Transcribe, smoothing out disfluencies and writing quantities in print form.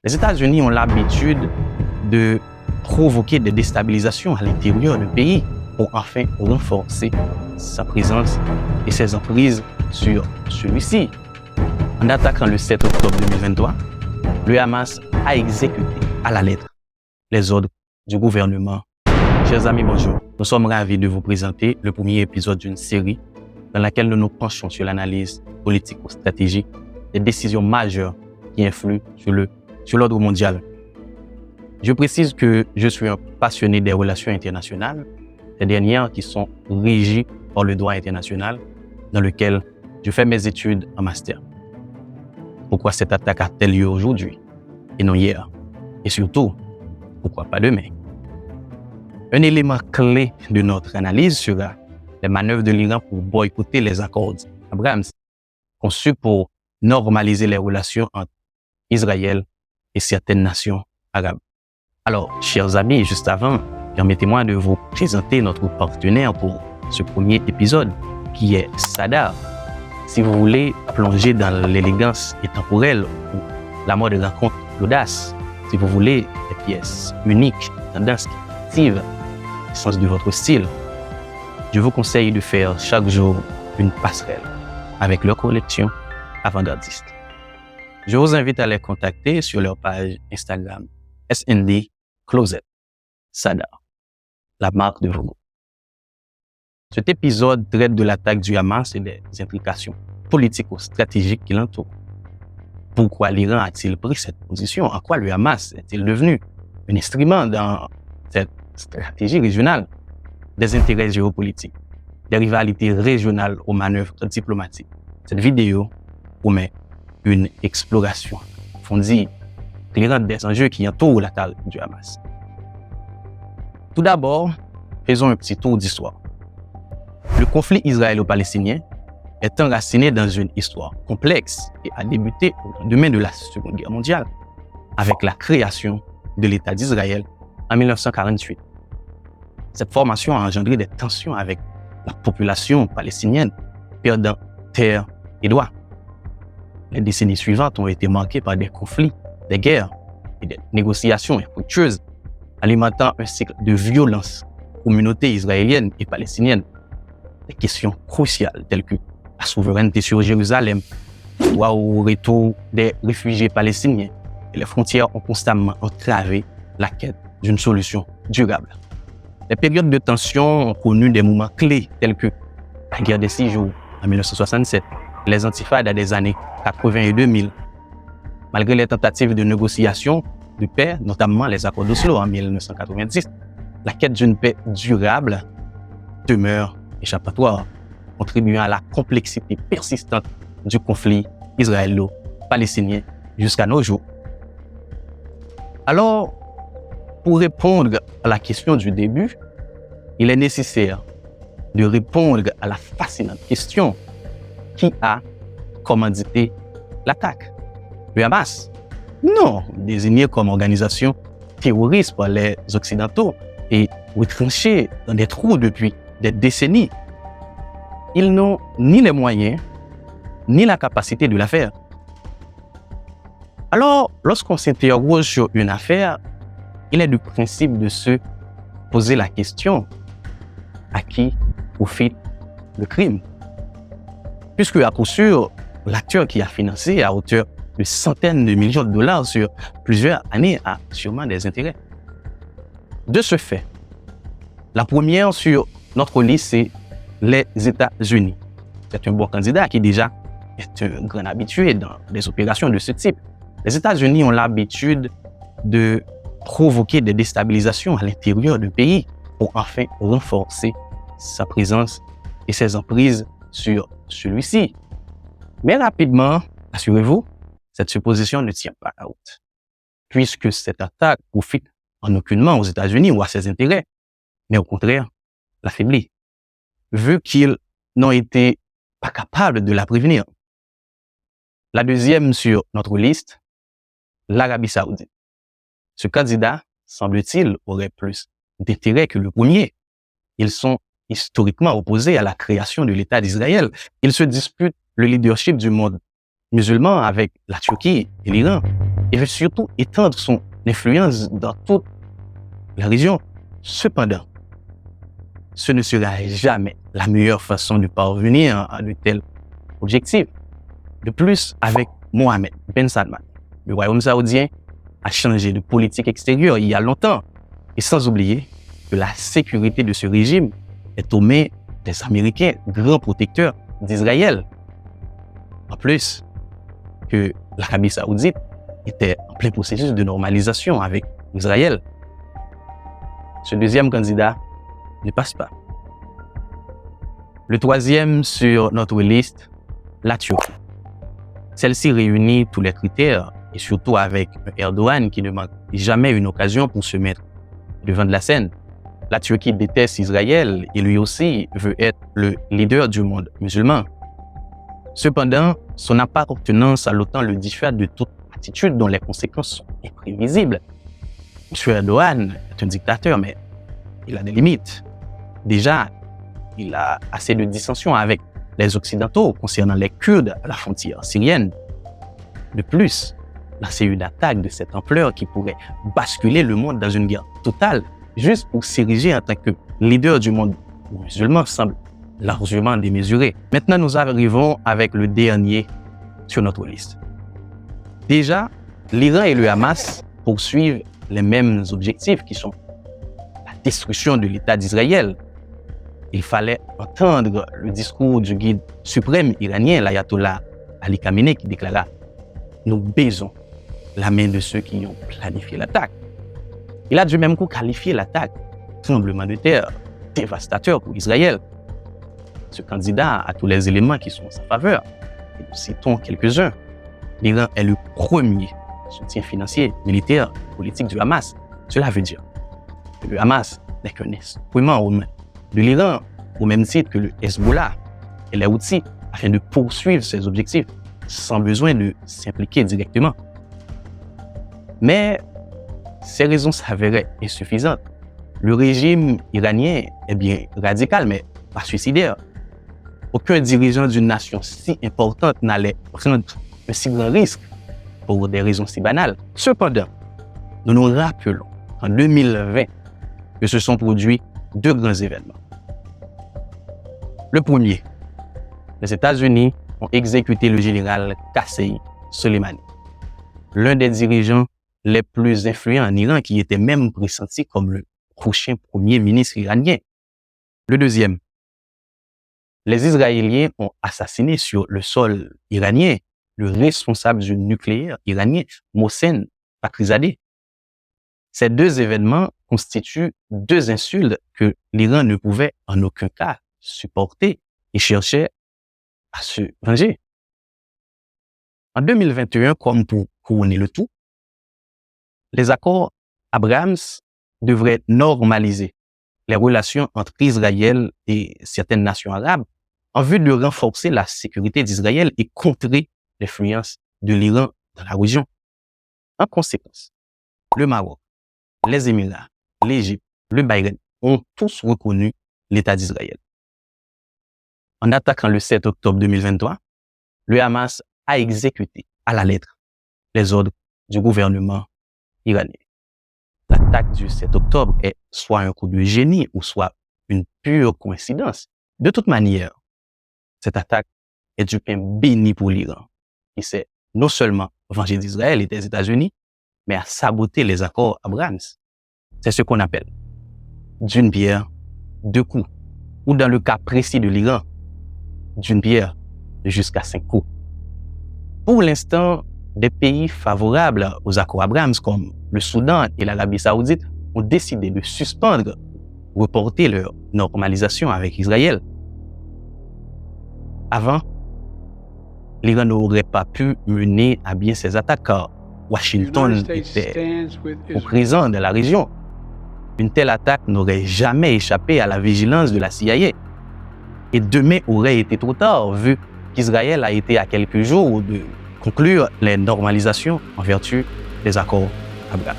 Les États-Unis ont l'habitude de provoquer des déstabilisations à l'intérieur du pays pour enfin renforcer sa présence et ses emprises sur celui-ci. En attaquant le 7 octobre 2023, le Hamas a exécuté à la lettre les ordres du gouvernement. Chers amis, bonjour. Nous sommes ravis de vous présenter le premier épisode d'une série dans laquelle nous nous penchons sur l'analyse politico-stratégique des décisions majeures qui influent sur l'ordre mondial. Je précise que je suis un passionné des relations internationales, ces dernières qui sont régies par le droit international, dans lequel je fais mes études en master. Pourquoi cette attaque a-t-elle lieu aujourd'hui et non hier? Et surtout, pourquoi pas demain? Un élément clé de notre analyse sera les manœuvres de l'Iran pour boycotter les accords d'Abraham, conçus pour normaliser les relations entre Israël et certaines nations arabes. Alors, chers amis, juste avant, permettez-moi de vous présenter notre partenaire pour ce premier épisode, qui est Sadar. Si vous voulez plonger dans l'élégance intemporelle ou la mode rencontre l'audace, si vous voulez des pièces uniques, tendances qui activent le sens de votre style, je vous conseille de faire chaque jour une passerelle avec leur collection avant-gardiste. Je vous invite à les contacter sur leur page Instagram SND Closet Sadar, la marque de vos goûts. Cet épisode traite de l'attaque du Hamas et des implications politico-stratégiques qui l'entourent. Pourquoi l'Iran a-t-il pris cette position? En quoi le Hamas est-il devenu un instrument dans cette stratégie régionale? Des intérêts géopolitiques, des rivalités régionales aux manœuvres diplomatiques. Cette vidéo promet une exploration approfondie, éclairante des enjeux qui entourent l'attaque du Hamas. Tout d'abord, faisons un petit tour d'histoire. Le conflit israélo-palestinien est enraciné dans une histoire complexe et a débuté au lendemain de la Seconde Guerre mondiale, avec la création de l'État d'Israël en 1948. Cette formation a engendré des tensions avec la population palestinienne, perdant terre et droits. Les décennies suivantes ont été marquées par des conflits, des guerres et des négociations infructueuses, alimentant un cycle de violence communautés israéliennes et palestiniennes. Des questions cruciales telles que la souveraineté sur Jérusalem, le droit au retour des réfugiés palestiniens et les frontières ont constamment entravé la quête d'une solution durable. Les périodes de tension ont connu des moments clés tels que la guerre des 6 jours en 1967, les intifades des années 80 et 2000. Malgré les tentatives de négociation de paix, notamment les accords d'Oslo en 1990, la quête d'une paix durable demeure échappatoire, contribuant à la complexité persistante du conflit israélo-palestinien jusqu'à nos jours. Alors, pour répondre à la question du début, il est nécessaire de répondre à la fascinante question: qui a commandité l'attaque? Le Hamas? Non, désigné comme organisation terroriste par les Occidentaux et retranché dans des trous depuis des décennies. Ils n'ont ni les moyens, ni la capacité de la faire. Alors, lorsqu'on s'interroge sur une affaire, il est du principe de se poser la question: à qui profite le crime? Puisque, à coup sûr, l'acteur qui a financé à hauteur de centaines de millions de dollars sur plusieurs années a sûrement des intérêts. De ce fait, la première sur notre liste, c'est les États-Unis. C'est un bon candidat qui déjà est un grand habitué dans des opérations de ce type. Les États-Unis ont l'habitude de provoquer des déstabilisations à l'intérieur du pays pour enfin renforcer sa présence et ses emprises sur celui-ci. Mais rapidement, assurez-vous, cette supposition ne tient pas la route, puisque cette attaque profite en aucunement aux États-Unis ou à ses intérêts, mais au contraire, l'affaiblit, vu qu'ils n'ont été pas capables de la prévenir. La deuxième sur notre liste, l'Arabie Saoudite. Ce candidat, semble-t-il, aurait plus d'intérêt que le premier. Ils sont historiquement opposés à la création de l'État d'Israël. Ils se disputent le leadership du monde musulman avec la Turquie et l'Iran. et veut surtout étendre son influence dans toute la région. Cependant, ce ne sera jamais la meilleure façon de parvenir à de tels objectifs. De plus, avec Mohammed Ben Salman, le royaume saoudien a changé de politique extérieure il y a longtemps, et sans oublier que la sécurité de ce régime est aux mains des Américains, grands protecteurs d'Israël. En plus, que l'Arabie saoudite était en plein processus de normalisation avec Israël. Ce deuxième candidat ne passe pas. Le troisième sur notre liste, la Turquie. Celle-ci réunit tous les critères, et surtout avec Erdogan qui ne manque jamais une occasion pour se mettre devant de la scène. La Turquie déteste Israël et lui aussi veut être le leader du monde musulman. Cependant, son appartenance à l'OTAN le dissuade de toute attitude dont les conséquences sont imprévisibles. M. Erdogan est un dictateur, mais il a des limites. Déjà, il a assez de dissensions avec les Occidentaux concernant les Kurdes à la frontière syrienne. De plus, lancer une attaque de cette ampleur qui pourrait basculer le monde dans une guerre totale, juste pour s'ériger en tant que leader du monde musulman, semble largement démesuré. Maintenant, nous arrivons avec le dernier sur notre liste. Déjà, l'Iran et le Hamas poursuivent les mêmes objectifs qui sont la destruction de l'État d'Israël. Il fallait entendre le discours du guide suprême iranien, l'ayatollah Ali Khamenei, qui déclara « Nous baisons la main de ceux qui ont planifié l'attaque ». Il a du même coup qualifié l'attaque tremblement de terre dévastateur pour Israël. Ce candidat a tous les éléments qui sont en sa faveur. Et nous citons quelques-uns. L'Iran est le premier soutien financier, militaire, politique du Hamas. Cela veut dire que le Hamas n'est qu'un instrument aux mains de l'Iran, au même titre que le Hezbollah et les Houthis, afin de poursuivre ses objectifs sans besoin de s'impliquer directement. Mais ces raisons s'avéraient insuffisantes. Le régime iranien est bien radical, mais pas suicidaire. Aucun dirigeant d'une nation si importante n'allait prendre un si grand risque pour des raisons si banales. Cependant, nous nous rappelons en 2020 que se sont produits deux grands événements. Le premier, les États-Unis ont exécuté le général Qasem Soleimani, l'un des dirigeants les plus influents en Iran, qui était même pressenti comme le prochain premier ministre iranien. Le deuxième, les Israéliens ont assassiné sur le sol iranien le responsable du nucléaire iranien, Mohsen Fakhrizadeh. Ces deux événements constituent deux insultes que l'Iran ne pouvait en aucun cas supporter et cherchait à se venger. En 2021, comme pour couronner le tout, les accords Abrahams devraient normaliser les relations entre Israël et certaines nations arabes en vue de renforcer la sécurité d'Israël et contrer l'influence de l'Iran dans la région. En conséquence, le Maroc, les Émirats, l'Égypte, le Bahreïn ont tous reconnu l'État d'Israël. En attaquant le 7 octobre 2023, le Hamas a exécuté à la lettre les ordres du gouvernement iranien. L'attaque du 7 octobre est soit un coup de génie ou soit une pure coïncidence. De toute manière, cette attaque est du pain béni pour l'Iran, qui s'est non seulement vengé d'Israël et des États-Unis, mais a saboté les accords Abrahams. C'est ce qu'on appelle d'une pierre, deux coups, ou dans le cas précis de l'Iran, d'une pierre jusqu'à 5 coups. Pour l'instant, des pays favorables aux accords Abrahams, comme le Soudan et l'Arabie saoudite, ont décidé de suspendre ou reporter leur normalisation avec Israël. Avant, l'Iran n'aurait pas pu mener à bien ses attaques car Washington était présent dans la région. Une telle attaque n'aurait jamais échappé à la vigilance de la CIA. Et demain aurait été trop tard, vu qu'Israël a été à quelques jours de conclure les normalisations en vertu des accords Abrahams.